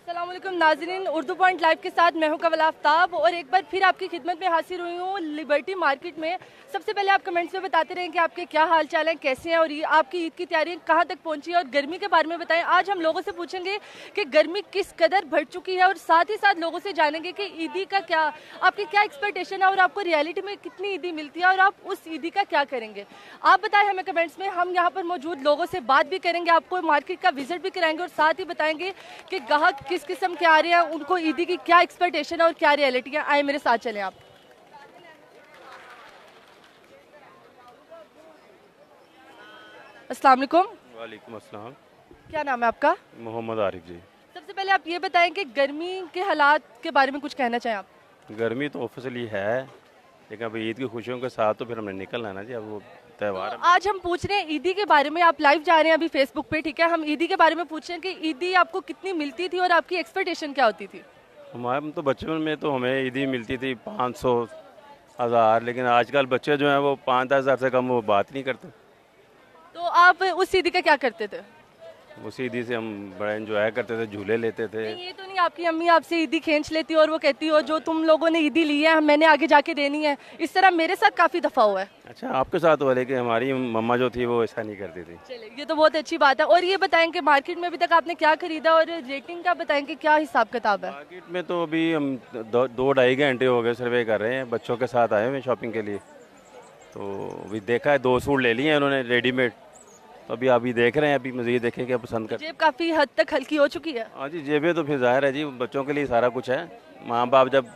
अस्सलाम वालेकुम नाज़रीन, उर्दू पॉइंट लाइव के साथ मैं हूं कवल आफ्ताब और एक बार फिर आपकी खिदमत में हाजिर हुई हूं लिबर्टी मार्केट में। सबसे पहले आप कमेंट्स में बताते रहें कि आपके क्या हाल चाल हैं, कैसे हैं और ये आपकी ईद की तैयारी कहां तक पहुंची है और गर्मी के बारे में बताएं। आज हम लोगों से पूछेंगे कि गर्मी किस कदर बढ़ चुकी है और साथ ही साथ लोगों से जानेंगे कि ईदी का क्या आपकी क्या एक्सपेक्टेशन है और आपको रियलिटी में कितनी ईदी मिलती है और आप उस ईदी का क्या करेंगे। आप बताएं हमें कमेंट्स में। हम यहाँ पर मौजूद लोगों से बात भी करेंगे, आपको मार्केट का विजिट भी कराएंगे और साथ ही बताएंगे कि ग्राहक किस किस्म के आ रहे हैं, उनको ईदी की क्या एक्सपेक्टेशन है और क्या रियलिटी है। आए मेरे साथ चलें आप। अस्सलाम वालेकुम। वालेकुम अस्सलाम। क्या नाम है आपका? मोहम्मद आरिफ जी। सबसे पहले आप ये बताएं कि गर्मी के हालात के बारे में कुछ कहना चाहें आप। गर्मी तो ऑफिशियली है, लेकिन अब ईद की खुशियों के साथ तो फिर हमने निकलना है ना जी। अब वो त्यौहार तो आज हम पूछ रहे हैं ईदी के बारे में। आप लाइव जा रहे हैं अभी फेसबुक पे, ठीक है। हम ईदी के बारे में पूछ रहे हैं कि ईदी आपको कितनी मिलती थी और आपकी एक्सपेक्टेशन क्या होती थी। हमारे तो बचपन में तो हमें ईदी मिलती थी 500 हज़ार, लेकिन आजकल बच्चे जो हैं वो 5-10 हज़ार से कम वो बात नहीं करते। तो आप उस ईदी का क्या करते थे? उसी ईदी से हम बड़ा एंजॉय करते थे, झूले लेते थे। नहीं, ये तो नहीं आपकी अम्मी आपसे ईदी खींच लेती और वो कहती हो जो तुम लोगों ने ईदी ली है मैंने आगे जाके देनी है। इस तरह मेरे साथ काफी दफा हुआ है। अच्छा, आपके साथ हुआ, लेकिन हमारी मम्मा जो थी वो ऐसा नहीं करती थी। चलिए, ये तो बहुत अच्छी बात है। और ये बताएं कि मार्केट में अभी तक आपने क्या खरीदा और रेटिंग का बताएं कि क्या हिसाब किताब है। मार्केट में तो अभी हम 2-2.5 घंटे हो गए सर्वे कर रहे हैं, बच्चों के साथ आए हुए शॉपिंग के लिए। तो अभी देखा है 2 सूट ले लिए हैं उन्होंने रेडीमेड, तो अभी देख रहे हैं, अभी मज़ीद देखें क्या पसंद कर। जेब काफी हद तक हल्की हो चुकी है। हाँ जी, जेबें तो फिर जाहिर है जी, बच्चों के लिए सारा कुछ है। माँ बाप जब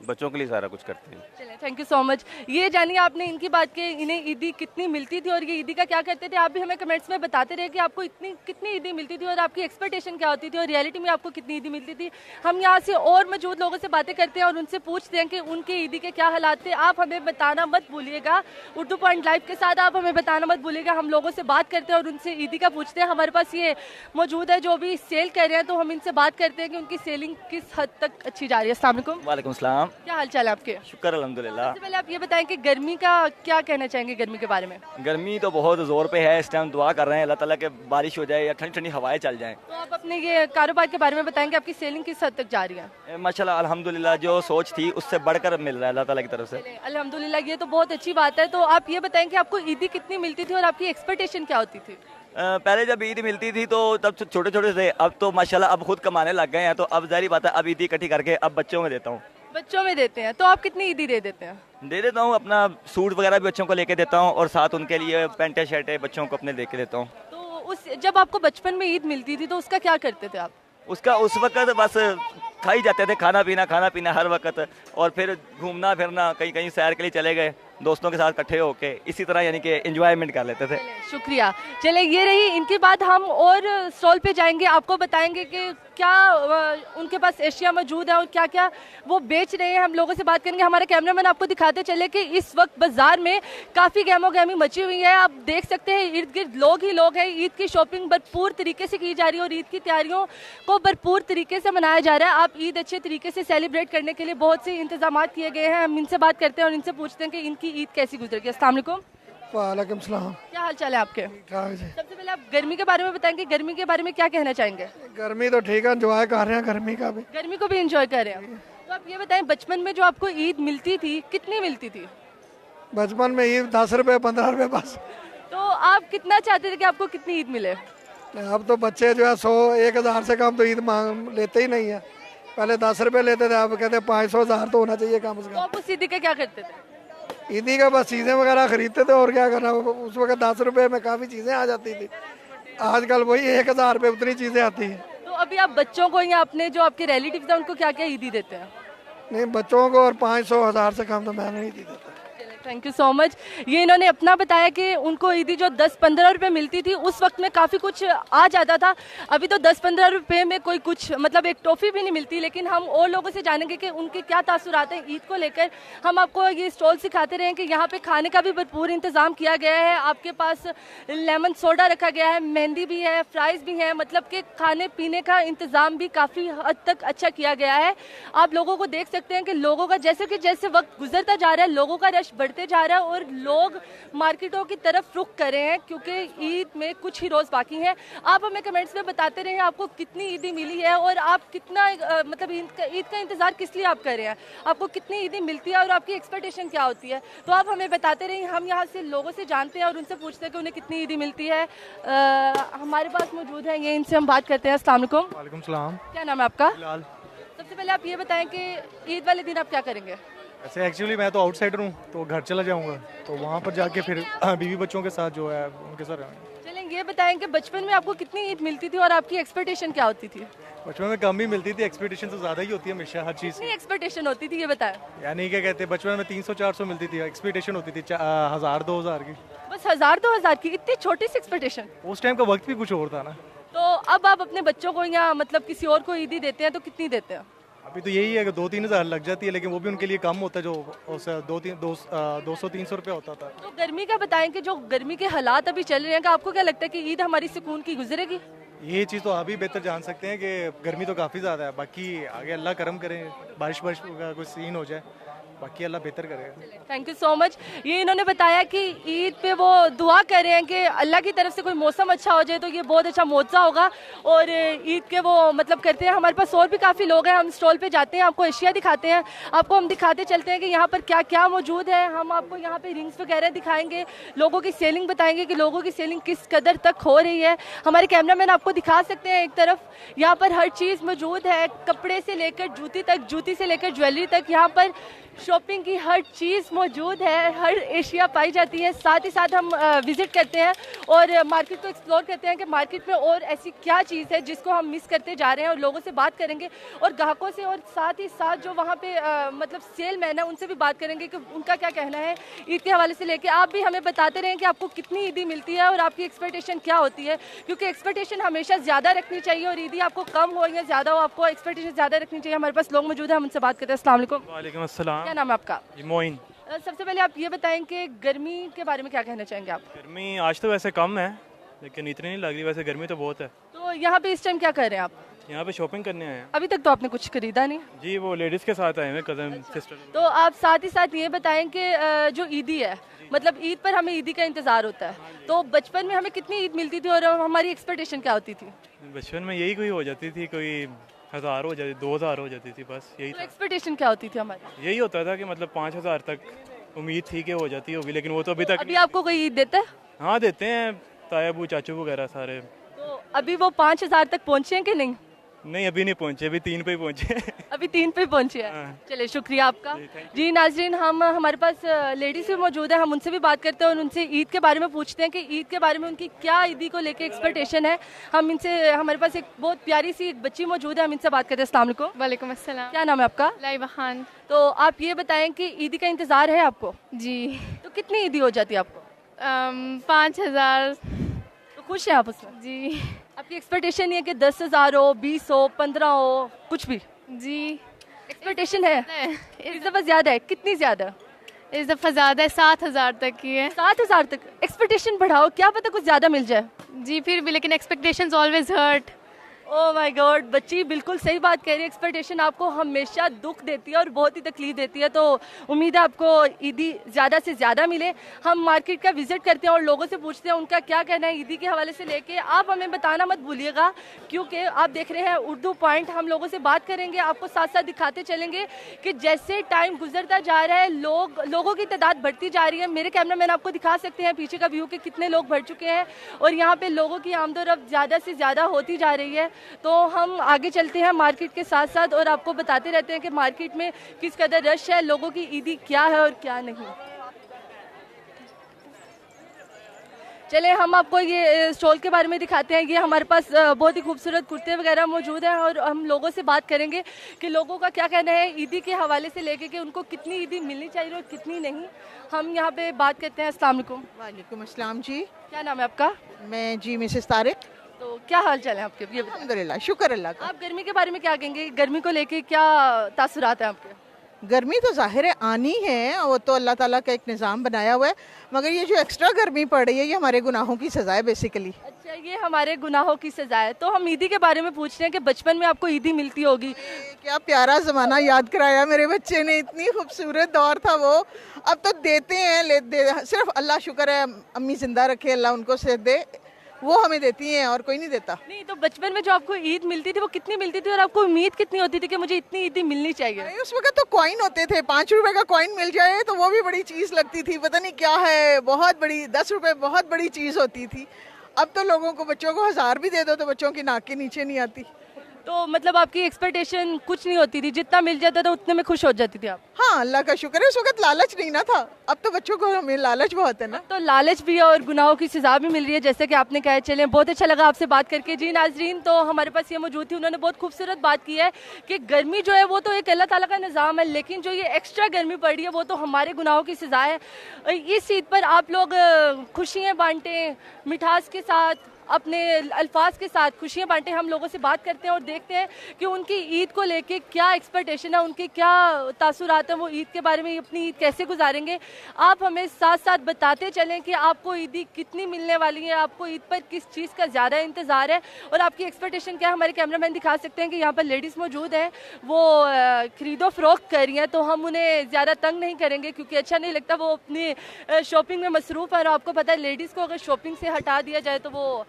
बच्चों के लिए सारा कुछ करते हैं। चलिए, थैंक यू सो मच। ये जानिए आपने इनकी बात की, इन्हें ईदी कितनी मिलती थी और ये ईदी का क्या करते थे। आप भी हमें कमेंट्स में बताते रहे कि आपको कितनी ईदी मिलती थी और आपकी एक्सपेक्टेशन क्या होती थी और रियलिटी में आपको कितनी ईदी मिलती थी। हम यहाँ से और मौजूद लोगों से बातें करते हैं और उनसे पूछते हैं कि उनके ईदी के क्या हालात थे। आप हमें बताना मत भूलिएगा, उर्दू पॉइंट लाइव के साथ आप हमें बताना मत भूलिएगा। हम लोगों से बात करते हैं और उनसे ईदी का पूछते हैं। हमारे पास ये मौजूद है जो भी सेल कर रहे हैं, तो हम इनसे बात करते हैं कि उनकी सेलिंग किस हद तक अच्छी जा रही है। अस्सलाम वालेकुम। वालेकुम सलाम। क्या हाल चाल है आपके? शुक्र अल्हम्दुलिल्लाह। सबसे पहले आप ये बताएं कि गर्मी का क्या कहना चाहेंगे, गर्मी के बारे में। गर्मी तो बहुत ज़ोर पे है इस टाइम। दुआ कर रहे हैं अल्लाह ताला के बारिश हो जाए या ठंडी ठंडी हवाएं चल जाएं। तो आप अपने ये कारोबार के बारे में बताएंगे, आपकी सेलिंग किस हद तक जा रही है। माशाल्लाह अल्हम्दुलिल्लाह, जो सोच थी उससे बढ़कर मिल रहा है अल्लाह ताला की तरफ से। अल्हम्दुलिल्लाह, ये तो बहुत अच्छी बात है। तो आप ये बताएं कि आपको ईदी कितनी मिलती थी और आपकी एक्सपेक्टेशन क्या होती थी। पहले जब ईद मिलती थी तो तब छोटे छोटे थे, अब तो माशाल्लाह अब खुद कमाने लग गए हैं, तो अब जाहिर बात है अब ईदी इकट्ठी करके अब बच्चों में देता हूँ। बच्चों में देते हैं तो आप कितनी ईदी दे देते हैं? दे देता हूँ, अपना सूट वगैरह भी बच्चों को लेके देता हूँ और साथ उनके लिए पैंटे शर्टें बच्चों को अपने लेके देता हूँ। तो उस जब आपको बचपन में ईद मिलती थी तो उसका क्या करते थे आप? उसका उस वक्त बस खा ही जाते थे, खाना पीना हर वक्त, और फिर घूमना फिरना, कहीं कहीं सैर के लिए चले गए दोस्तों के साथ इकट्ठे होके, इसी तरह यानी कि एंजॉयमेंट कर लेते थे। शुक्रिया। चले, ये रही इनकी बात। हम और स्टॉल पे जाएंगे, आपको बताएंगे कि क्या उनके पास एशिया मौजूद है और क्या क्या वो बेच रहे हैं। हम लोगों से बात करेंगे। हमारा कैमरामैन आपको दिखाते चले कि इस वक्त बाजार में काफ़ी गहमोगहमी मची हुई है। आप देख सकते हैं इर्द गिर्द लोग ही लोग हैं। ईद की शॉपिंग भरपूर तरीके से की जा रही है और ईद की तैयारियों को भरपूर तरीके से मनाया जा रहा है। आप ईद अच्छे तरीके से सेलिब्रेट करने के लिए बहुत से इंतजाम किए गए हैं। हम इनसे बात करते हैं और इनसे पूछते हैं कि इनकी ईद कैसी गुजरेगी। अस्सलाम वालेकुम। वालेकुम सलाम। क्या हाल चाल है आपके? ठीक जी। सबसे पहले आप गर्मी के बारे में बताएंगे, गर्मी के बारे में क्या कहना चाहेंगे। गर्मी तो ठीक है, एंजॉय कर रहे हैं गर्मी का भी। गर्मी को भी एंजॉय कर रहे हैं। तो आप ये बताएं, बचपन में जो आपको ईद मिलती थी कितनी मिलती थी? बचपन में ईद 10 रुपये 15 रुपये बस। तो आप कितना चाहते थे कि आपको कितनी ईद मिले? अब तो बच्चे जो है 100-1000 से कम तो ईद मांग लेते ही नहीं है। पहले 10 रुपये लेते थे, अब कहते 500-1000 तो होना चाहिए कम से तो कम। आप उस ईदी का क्या करते थे? ईदी का बस चीज़ें वगैरह खरीदते थे और क्या करना। उस वक्त 10 रुपये में काफ़ी चीज़ें आ जाती थी। आजकल वही 1000 रुपये उतनी चीज़ें आती हैं। तो अभी आप बच्चों को या अपने जो आपके रिलेटिव्स हैं उनको क्या क्या ईदी देते हैं? नहीं, बच्चों को और 500-1000 से कम तो मैं नहीं दी देता। Thank you so much. ये इन्होंने अपना बताया कि उनको ईदी जो 10-15 रुपये मिलती थी उस वक्त में काफ़ी कुछ आ जाता था। अभी तो 10-15 रुपये में कोई कुछ मतलब एक टॉफ़ी भी नहीं मिलती। लेकिन हम और लोगों से जानेंगे कि उनके क्या तासुरात हैं ईद को लेकर। हम आपको ये स्टॉल सिखाते रहें कि यहाँ पे खाने का भी भरपूर इंतज़ाम किया गया है। आपके पास लेमन सोडा रखा गया है, मेहंदी भी है, फ्राइज़ भी हैं, मतलब कि खाने पीने का इंतज़ाम भी काफ़ी हद तक अच्छा किया गया है। आप लोगों को देख सकते हैं कि लोगों का जैसे कि जैसे वक्त गुजरता जा रहा है लोगों का रश बढ़ बढ़ते जा रहा है और लोग मार्केटों की तरफ रुख कर रहे हैं क्योंकि ईद में कुछ ही रोज़ बाकी हैं। आप हमें कमेंट्स में बताते रहें आपको कितनी ईदी मिली है और आप कितना मतलब ईद का इंतज़ार किस लिए आप कर रहे हैं, आपको कितनी ईदी मिलती है और आपकी एक्सपेक्टेशन क्या होती है। तो आप हमें बताते रहें, हम यहाँ से लोगों से जानते हैं और उनसे पूछते हैं कि उन्हें कितनी ईदी मिलती है। हमारे पास मौजूद है ये, इनसे हम बात करते हैं। अस्सलाम वालेकुम। वालेकुम सलाम। क्या नाम है आपका? बिलाल। सबसे पहले आप ये बताएं कि ईद वाले दिन आप क्या करेंगे? ऐसे एक्चुअली मैं तो आउटसाइडर हूँ, तो घर चला जाऊँगा, तो वहाँ पर जाके फिर बीवी बच्चों के साथ जो है उनके साथ रहेंगे। चलें ये बताएं कि बचपन में आपको कितनी ईद मिलती थी और आपकी एक्सपेक्टेशन क्या होती थी? बचपन में कम ही मिलती थी, एक्सपेक्टेशन तो ज़्यादा ही होती है हमेशा हर चीज़ कितनी एक्सपेक्टेशन होती थी ये बताएं? यानी क्या कहते हैं, बचपन में 300-400 मिलती थी, एक्सपेक्टेशन होती थी 1000-2000 की। बस 1000-2000 की इतनी छोटी सी एक्सपेक्टेशन? उस टाइम का वक्त भी कुछ और था ना। तो अब आप अपने बच्चों को या मतलब किसी और को ईदी देते हैं तो कितनी देते हैं? अभी तो यही है कि 2-3 हज़ार लग जाती है, लेकिन वो भी उनके लिए कम होता है जो उस 200-300 रुपये होता था। तो गर्मी का बताएं कि जो गर्मी के हालात अभी चल रहे हैं, कि आपको क्या लगता है कि ईद हमारी सुकून की गुजरेगी? ये चीज़ तो आप ही बेहतर जान सकते हैं कि गर्मी तो काफ़ी ज़्यादा है, बाकी आगे अल्लाह करम करे, बारिश का कुछ सीन हो जाए, बाकी अल्लाह बेहतर करे। Thank you so much. ये इन्होंने बताया कि ईद पे वो दुआ कर रहे हैं कि अल्लाह की तरफ से कोई मौसम अच्छा हो जाए तो ये बहुत अच्छा मौजा होगा और ईद के वो मतलब करते हैं। हमारे पास और भी काफ़ी लोग हैं, हम स्टॉल पे जाते हैं, आपको एशिया दिखाते हैं, आपको हम दिखाते चलते हैं कि यहाँ पर क्या क्या मौजूद है। हम आपको यहाँ पे रिंग्स वगैरह दिखाएंगे, लोगों की सेलिंग बताएंगे कि लोगों की सेलिंग किस कदर तक हो रही है। हमारे कैमरामैन आपको दिखा सकते हैं, एक तरफ यहाँ पर हर चीज़ मौजूद है, कपड़े से लेकर जूती तक, जूती से लेकर ज्वेलरी तक, यहाँ पर शॉपिंग की हर चीज़ मौजूद है, हर एशिया पाई जाती है। साथ ही साथ हम विज़िट करते हैं और मार्केट को एक्सप्लोर करते हैं कि मार्केट में और ऐसी क्या चीज़ है जिसको हम मिस करते जा रहे हैं, और लोगों से बात करेंगे और ग्राहकों से, और साथ ही साथ जो वहाँ पे मतलब सेल मैन है उनसे भी बात करेंगे कि उनका क्या कहना है ईद के हवाले से लेके। आप भी हमें बताते रहें कि आपको कितनी ईदी मिलती है और आपकी एक्सपेक्टेशन क्या होती है, क्योंकि एक्सपेक्टेशन हमेशा ज़्यादा रखनी चाहिए और ईदी आपको कम हो या ज़्यादा हो, आपको एक्सपेक्टेशन ज़्यादा रखनी चाहिए। हमारे पास लोग मौजूद हैं, हम उनसे बात करते हैं। अस्सलाम वालेकुम। वालेकुम अस्सलाम। क्या नाम है आपका? जी मोइन। सबसे पहले आप ये बताएं कि गर्मी के बारे में क्या कहना चाहेंगे आप? गर्मी आज तो वैसे कम है, लेकिन इतनी नहीं लग रही, वैसे गर्मी तो बहुत है। तो यहाँ पे इस टाइम क्या कर रहे हैं आप? यहाँ पे शॉपिंग करने आए हैं। अभी तक तो आपने कुछ खरीदा नहीं? जी वो लेडीज़ के साथ आए हैं, कज़न सिस्टर। तो आप साथ ही साथ ये बताएं कि जो ईदी है, मतलब ईद पर हमें ईदी का इंतज़ार होता है, तो बचपन में हमें कितनी ईद मिलती थी और हमारी एक्सपेक्टेशन क्या होती थी? बचपन में यही कोई हो जाती थी, कोई 1000 हो जाती, 2000 हो जाती थी, बस यही तो था। एक्सपेक्टेशन क्या होती थी हमारी? यही होता था कि मतलब 5000 तक उम्मीद थी कि हो जाती होगी, लेकिन वो तो अभी तक। अभी आपको कोई ईद देता है? हाँ देते हैं, तायाबू चाचू वगैरह सारे। तो अभी वो 5000 तक पहुँचे हैं कि नहीं? नहीं अभी नहीं पहुँचे, अभी 3 पे ही पहुँचे। अभी 3 पे पहुंचे हैं। हाँ। चलिए शुक्रिया आपका। जी, थैंक जी नाजरीन, हम हमारे पास लेडीज भी मौजूद है, हम उनसे भी बात करते हैं और उनसे ईद के बारे में पूछते हैं कि ईद के बारे में उनकी क्या ईदी को लेके एक्सपेक्टेशन है। हम इनसे, हमारे पास एक बहुत प्यारी सी एक बच्ची मौजूद है, हम इनसे बात करते हैं। अस्सलाम वालेकुम। वालेकुम अस्सलाम। क्या नाम है आपका? लाइबा खान। तो आप ये बताएं कि ईदी का इंतजार है आपको? जी। तो कितनी ईदी हो जाती है आपको? 5000। तो खुश हैं आप उसमें? जी। आपकी एक्सपेक्टेशन नहीं है कि 10,000 हो, 20 हो, 15 हो, कुछ भी? जी एक्सपेक्टेशन है? इस दफ़ा ज़्यादा है? कितनी ज़्यादा? इस दफ़ा ज़्यादा है, 7000 तक की है। 7000 तक? एक्सपेक्टेशन बढ़ाओ, क्या पता कुछ ज़्यादा मिल जाए। जी फिर भी, लेकिन expectations always hurt. Oh my god, बच्ची बिल्कुल सही बात कह रही है। एक्सपेक्टेशन आपको हमेशा दुख देती है और बहुत ही तकलीफ देती है। तो उम्मीद है आपको ईदी ज़्यादा से ज़्यादा मिले। हम मार्केट का विजिट करते हैं और लोगों से पूछते हैं उनका क्या कहना है ईदी के हवाले से लेके। आप हमें बताना मत भूलिएगा, क्योंकि आप देख रहे हैं उर्दू पॉइंट। हम लोगों से बात करेंगे, आपको साथ साथ दिखाते चलेंगे कि जैसे टाइम गुजरता जा रहा है लोगों की तादाद बढ़ती जा रही है। मेरे कैमरामैन आपको दिखा सकते हैं पीछे का व्यू कि कितने लोग बढ़ चुके हैं और यहाँ पे लोगों की आमदोरफ्त ज़्यादा से ज़्यादा होती जा रही है। तो हम आगे चलते हैं मार्केट के साथ साथ और आपको बताते रहते हैं कि मार्केट में किस कदर रश है, लोगों की ईदी क्या है और क्या नहीं। चले हम आपको ये स्टॉल के बारे में दिखाते हैं। ये हमारे पास बहुत ही खूबसूरत कुर्ते वगैरह मौजूद हैं और हम लोगों से बात करेंगे कि लोगों का क्या कहना है ईदी के हवाले से लेके कि उनको कितनी ईदी मिलनी चाहिए और कितनी नहीं। हम यहाँ पे बात करते हैं। अस्सलाम वालेकुम। वालेकुम अस्सलाम जी। क्या नाम है आपका? मैं जी मिसेस तारिक। तो क्या हाल चाल है आपके? ये बताइए। अल्हम्दुलिल्लाह, शुक्र अल्लाह का। आप गर्मी के बारे में क्या कहेंगे? गर्मी को लेके क्या तासुरात हैं आपके? गर्मी तो ज़ाहिर है आनी है, वो तो अल्लाह ताला का एक निज़ाम बनाया हुआ है, मगर ये जो एक्स्ट्रा गर्मी पड़ रही है ये हमारे गुनाहों की सज़ा है बेसिकली। अच्छा, अच्छा, ये हमारे गुनाहों की सजा है। तो हम ईदी के बारे में पूछ रहे हैं कि बचपन में आपको ईदी मिलती होगी। क्या प्यारा जमाना याद कराया मेरे बच्चे ने, इतनी खूबसूरत दौर था वो। अब तो देते हैं सिर्फ अल्लाह शुक्र है, अम्मी जिंदा रखे, अल्लाह उनको सेहत दे, वो हमें देती हैं और कोई नहीं देता। नहीं, तो बचपन में जो आपको ईद मिलती थी वो कितनी मिलती थी और आपको उम्मीद कितनी होती थी कि मुझे इतनी ईदी मिलनी चाहिए? अरे उस वक्त तो कॉइन होते थे, 5 रुपए का कॉइन मिल जाए तो वो भी बड़ी चीज लगती थी, पता नहीं क्या है, बहुत बड़ी, 10 रुपए बहुत बड़ी चीज होती थी। अब तो लोगों को, बच्चों को 1000 भी दे दो तो बच्चों की नाक के नीचे नहीं आती। तो मतलब आपकी एक्सपेक्टेशन कुछ नहीं होती थी, जितना मिल जाता था उतने में खुश हो जाती थी आप? हाँ, अल्लाह का शुक्र है, उस वक्त लालच नहीं ना था। अब तो बच्चों को, हमें लालच बहुत है ना। तो लालच भी है और गुनाहों की सजा भी मिल रही है, जैसे कि आपने कहा। चलें, बहुत अच्छा लगा आपसे बात करके। जी नाजरीन, तो हमारे पास ये मौजूद थी, उन्होंने बहुत खूबसूरत बात की है कि गर्मी जो है वो तो एक अल्लाह ताला का निज़ाम है, लेकिन जो ये एक्स्ट्रा गर्मी पड़ रही है वो तो हमारे गुनाहों की सजा है। इस ईद पर आप लोग खुशियाँ बांटें, मिठास के साथ, अपने अल्फाज के साथ खुशियाँ बांटें। हम लोगों से बात करते हैं और देखते हैं कि उनकी ईद को लेके क्या एक्सपेक्टेशन है, उनकी क्या तासुरात हैं, वो ईद के बारे में अपनी ईद कैसे गुजारेंगे। आप हमें साथ साथ बताते चलें कि आपको ईदी कितनी मिलने वाली है, आपको ईद पर किस चीज़ का ज़्यादा इंतज़ार है और आपकी एक्सपेक्टेशन क्या है। हमारे कैमरामैन दिखा सकते हैं कि यहाँ पर लेडीज़ मौजूद हैं, वो खरीदो फरोख्त कर रही हैं, तो हम उन्हें ज़्यादा तंग नहीं करेंगे क्योंकि अच्छा नहीं लगता, वो अपनी शॉपिंग में मसरूफ़ है। और आपको पता है लेडीज़ को अगर शॉपिंग से हटा दिया जाए तो वो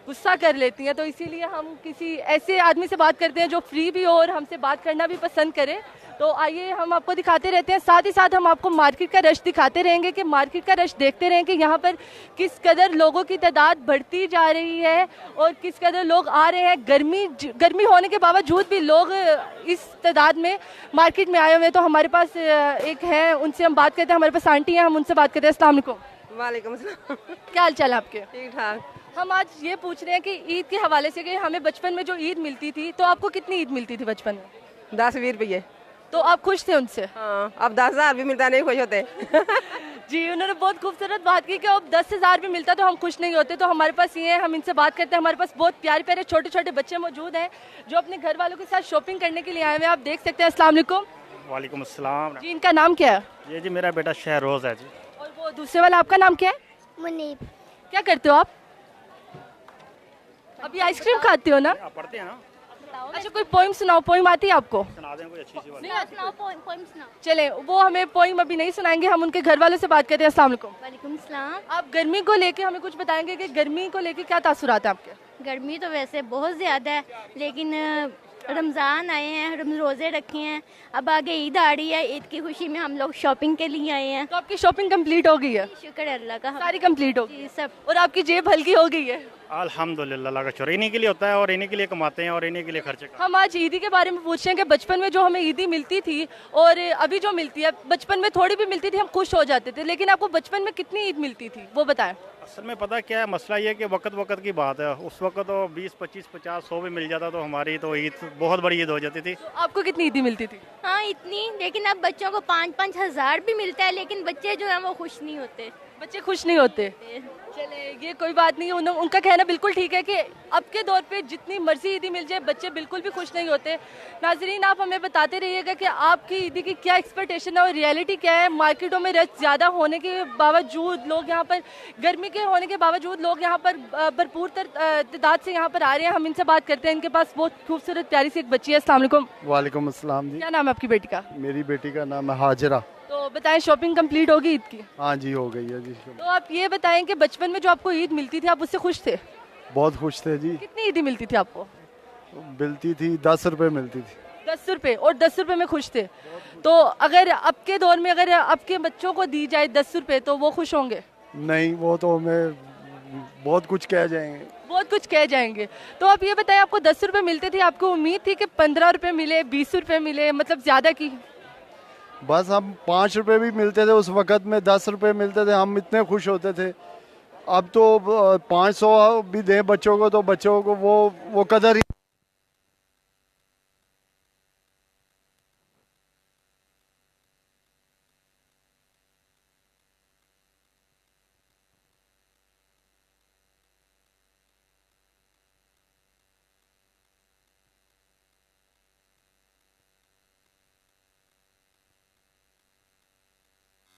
गुस्सा कर लेती हैं, तो इसीलिए हम किसी ऐसे आदमी से बात करते हैं जो फ्री भी हो और हमसे बात करना भी पसंद करे। तो आइए हम आपको दिखाते रहते हैं, साथ ही साथ हम आपको मार्केट का रश दिखाते रहेंगे कि मार्केट का रश देखते रहें कि यहाँ पर किस कदर लोगों की तादाद बढ़ती जा रही है और किस कदर लोग आ रहे हैं। गर्मी होने के बावजूद भी लोग इस तादाद में मार्केट में आए हुए हैं। तो हमारे पास एक है, उनसे हम बात करते हैं। हमारे पास आंटी हैं, हम उनसे बात करते हैं। अस्सलाम वालेकुम। वालेकुम अस्सलाम। क्या हाल चाल है आपके? ठीक ठाक। हम आज ये पूछ रहे हैं कि ईद के हवाले से कि हमें बचपन में जो ईद मिलती थी, तो आपको कितनी ईद मिलती थी बचपन में? 10-20 रुपये। तो आप खुश थे उनसे? हाँ, अब 10,000 भी मिलता नहीं खुश होते। जी, उन्होंने बहुत खूबसूरत बात की कि अब 10,000 भी मिलता तो हम खुश नहीं होते। तो हमारे पास ये है, हम इनसे बात करते हैं। हमारे पास बहुत प्यारे प्यारे छोटे छोटे बच्चे मौजूद हैं जो अपने घर वालों के साथ शॉपिंग करने के लिए आए हुए हैं। आप देख सकते हैं। अस्सलाम वालेकुम। वालेकुम अस्सलाम। जी, इनका नाम क्या है? ये जी मेरा बेटा शहरोज है जी। और वो दूसरे वाला आपका नाम क्या है? मुनीब। क्या करते हो आप? अभी आइसक्रीम खाते हो ना? पढ़ते हैं ना। अच्छा, कोई पोइम सुनाओ। पोइम आती है आपको? सुना दें कोई अच्छी सी वाली। चले, वो हमें पोइम अभी नहीं सुनाएंगे, हम उनके घर वालों से बात करते हैं। अस्सलाम वालेकुम। वालेकुम सलाम। आप गर्मी को लेके हमें कुछ बताएंगे कि गर्मी को लेके क्या तासुरात है आपके? गर्मी तो वैसे बहुत ज़्यादा है, लेकिन रमज़ान आए हैं, हम रोज़े रखे हैं, अब आगे ईद आ रही है, ईद की खुशी में हम लोग शॉपिंग के लिए आए हैं। तो आपकी शॉपिंग कंप्लीट हो गई है? शुक्र है अल्लाह का, सारी कंप्लीट हो गई सब। और आपकी जेब हल्की हो गई है? अल्हम्दुलिल्लाह, अल्लाह का शुक्र। इन्हीं के लिए होता है और इन्हीं के लिए कमाते हैं और इन्हीं के लिए खर्चे करते हैं। हम आज ईदी के बारे में पूछ रहे हैं कि बचपन में जो हमें ईदी मिलती थी और अभी जो मिलती है। बचपन में थोड़ी भी मिलती थी हम खुश हो जाते थे, लेकिन आपको बचपन में कितनी ईद मिलती थी वो बताएं। असल में पता क्या है, मसला ये है कि वक्त वक्त की बात है। उस वक्त तो 20, 25, 50, 100 भी मिल जाता तो हमारी तो ईद बहुत बड़ी ईद हो जाती थी। तो आपको कितनी ईदी मिलती थी? हाँ, इतनी, लेकिन अब बच्चों को 5-5 हज़ार भी मिलता है, लेकिन बच्चे जो हैं वो खुश नहीं होते। बच्चे खुश नहीं होते? चले, ये कोई बात नहीं। उनका कहना बिल्कुल ठीक है कि अब के दौर पे जितनी मर्जी ईदी मिल जाए बच्चे बिल्कुल भी खुश नहीं होते। नाजरीन, आप हमें बताते रहिएगा कि आपकी ईदी की क्या एक्सपेक्टेशन है और रियलिटी क्या है। मार्केटों में रश ज़्यादा होने के बावजूद लोग यहाँ पर, गर्मी के होने के बावजूद लोग यहाँ पर भरपूर तादाद से यहाँ पर आ रहे हैं। हम इनसे बात करते हैं। इनके पास बहुत खूबसूरत प्यारी सी एक बच्ची है। अस्सलाम वालेकुम। वालेकुम अस्सलाम जी। क्या नाम है आपकी बेटी का? मेरी बेटी का नाम है हाजरा। तो बताएं, शॉपिंग कंप्लीट होगी ईद की? हाँ जी, हो गई है जी। तो आप ये बताएं कि बचपन में जो आपको ईद मिलती थी आप उससे खुश थे? बहुत खुश थे जी। कितनी ईदी मिलती थी आपको? मिलती थी 10 रुपए मिलती थी। 10 रुपए, और 10 रुपए में खुश थे। तो अगर अब के दौर में अगर आपके बच्चों को दी जाए 10 रुपए तो वो खुश होंगे? नहीं, वो तो हमें बहुत कुछ कह जाएंगे। बहुत कुछ कह जाएंगे। तो आप ये बताएं, आपको 10 रुपए मिलते थे, आपको उम्मीद थी कि 15 रुपए मिले, 20 रुपए मिले, मतलब ज्यादा की? बस हम 5 रुपए भी मिलते थे उस वक्त में, 10 रुपए मिलते थे, हम इतने खुश होते थे। अब तो 500 भी दें बच्चों को तो बच्चों को वो कदर ही